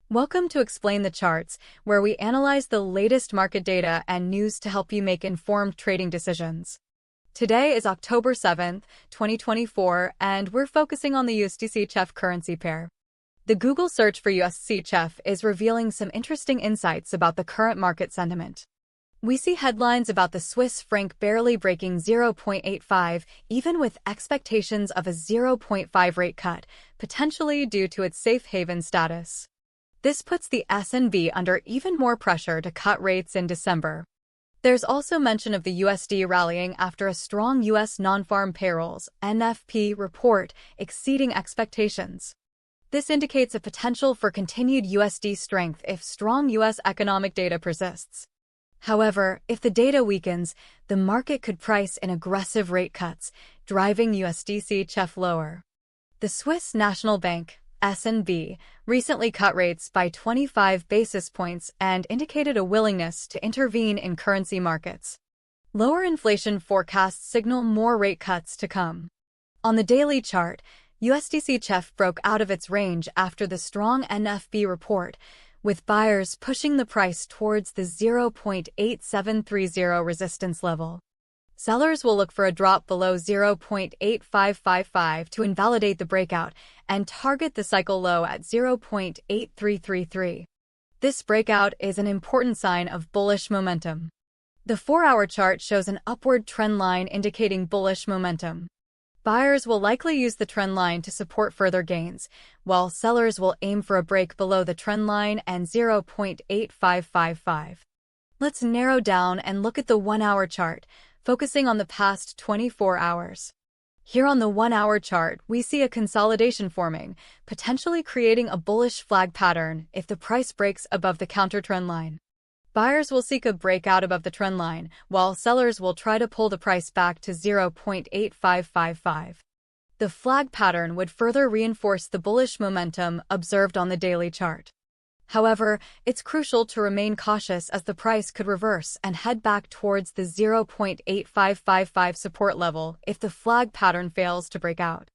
Welcome to Explain the Charts, where we analyze the latest market data and news to help you make informed trading decisions. Today is October 7th, 2024, and we're focusing on the USDCHF currency pair. The Google search for USDCHF is revealing some interesting insights about the current market sentiment. We see headlines about the Swiss franc barely breaking 0.85, even with expectations of a 0.5 rate cut, potentially due to its safe haven status. This puts the SNB under even more pressure to cut rates in December. There's also mention of the USD rallying after a strong U.S. non-farm payrolls (NFP) report exceeding expectations. This indicates a potential for continued USD strength if strong U.S. economic data persists. However, if the data weakens, the market could price in aggressive rate cuts, driving USDCHF lower. The Swiss National Bank (SNB) recently cut rates by 25 basis points and indicated a willingness to intervene in currency markets. Lower inflation forecasts signal more rate cuts to come. On the daily chart, USDCHF broke out of its range after the strong NFP report, with buyers pushing the price towards the 0.8730 resistance level. Sellers will look for a drop below 0.8555 to invalidate the breakout and target the cycle low at 0.8333. This breakout is an important sign of bullish momentum. The 4-hour chart shows an upward trend line indicating bullish momentum. Buyers will likely use the trend line to support further gains, while sellers will aim for a break below the trend line and 0.8555. Let's narrow down and look at the 1-hour chart, focusing on the past 24 hours. Here on the 1-hour chart, we see a consolidation forming, potentially creating a bullish flag pattern if the price breaks above the counter trend line. Buyers will seek a breakout above the trend line, while sellers will try to pull the price back to 0.8555. The flag pattern would further reinforce the bullish momentum observed on the daily chart. However, it's crucial to remain cautious as the price could reverse and head back towards the 0.8555 support level if the flag pattern fails to break out.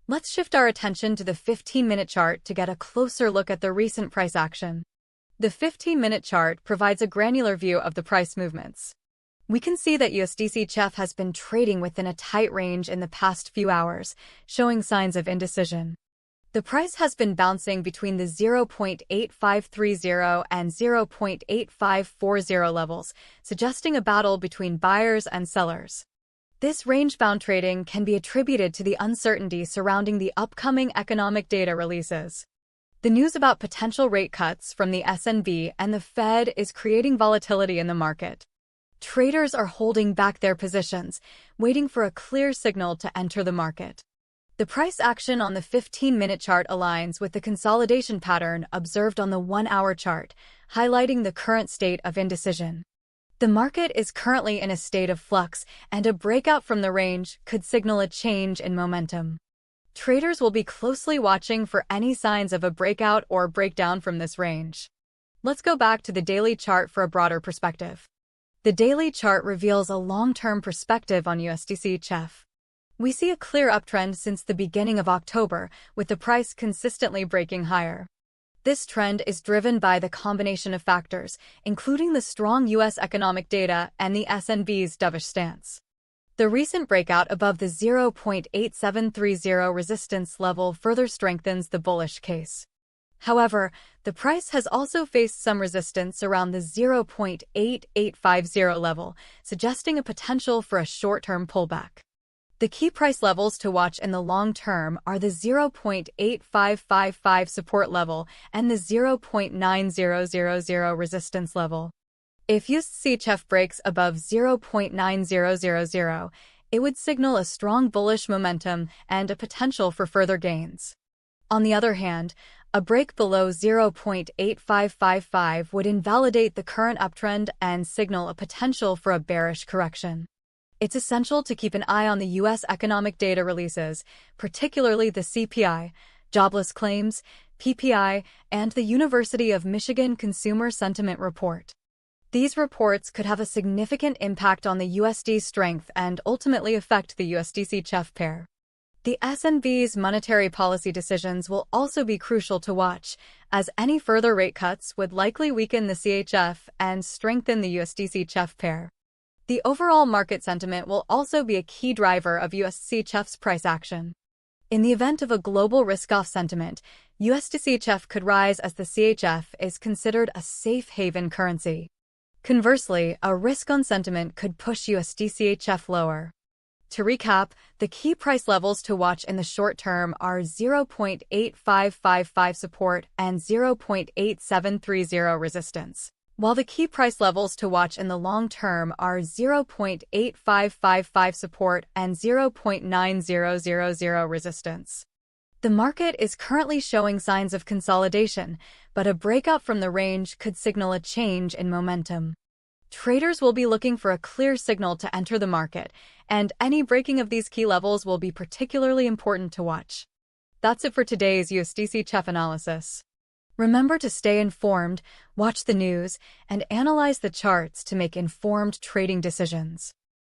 Let's shift our attention to the 15-minute chart to get a closer look at the recent price action. The 15-minute chart provides a granular view of the price movements. We can see that USDCHF has been trading within a tight range in the past few hours, showing signs of indecision. The price has been bouncing between the 0.8530 and 0.8540 levels, suggesting a battle between buyers and sellers. This range-bound trading can be attributed to the uncertainty surrounding the upcoming economic data releases. The news about potential rate cuts from the SNB and the Fed is creating volatility in the market. Traders are holding back their positions, waiting for a clear signal to enter the market. The price action on the 15-minute chart aligns with the consolidation pattern observed on the 1-hour chart, highlighting the current state of indecision. The market is currently in a state of flux, and a breakout from the range could signal a change in momentum. Traders will be closely watching for any signs of a breakout or breakdown from this range. Let's go back to the daily chart for a broader perspective. The daily chart reveals a long-term perspective on USDCHF. We see a clear uptrend since the beginning of October, with the price consistently breaking higher. This trend is driven by the combination of factors, including the strong U.S. economic data and the SNB's dovish stance. The recent breakout above the 0.8730 resistance level further strengthens the bullish case. However, the price has also faced some resistance around the 0.8850 level, suggesting a potential for a short-term pullback. The key price levels to watch in the long term are the 0.8555 support level and the 0.9000 resistance level. If USDCHF breaks above 0.9000, it would signal a strong bullish momentum and a potential for further gains. On the other hand, a break below 0.8555 would invalidate the current uptrend and signal a potential for a bearish correction. It's essential to keep an eye on the U.S. economic data releases, particularly the CPI, jobless claims, PPI, and the University of Michigan Consumer Sentiment Report. These reports could have a significant impact on the USD strength and ultimately affect the USDCHF pair. The SNB's monetary policy decisions will also be crucial to watch, as any further rate cuts would likely weaken the CHF and strengthen the USDCHF pair. The overall market sentiment will also be a key driver of USDCHF's price action. In the event of a global risk-off sentiment, USDCHF could rise as the CHF is considered a safe haven currency. Conversely, a risk-on sentiment could push USDCHF lower. To recap, the key price levels to watch in the short term are 0.8555 support and 0.8730 resistance, while the key price levels to watch in the long term are 0.8555 support and 0.9000 resistance. The market is currently showing signs of consolidation, but a breakout from the range could signal a change in momentum. Traders will be looking for a clear signal to enter the market, and any breaking of these key levels will be particularly important to watch. That's it for today's USDCHF analysis. Remember to stay informed, watch the news, and analyze the charts to make informed trading decisions.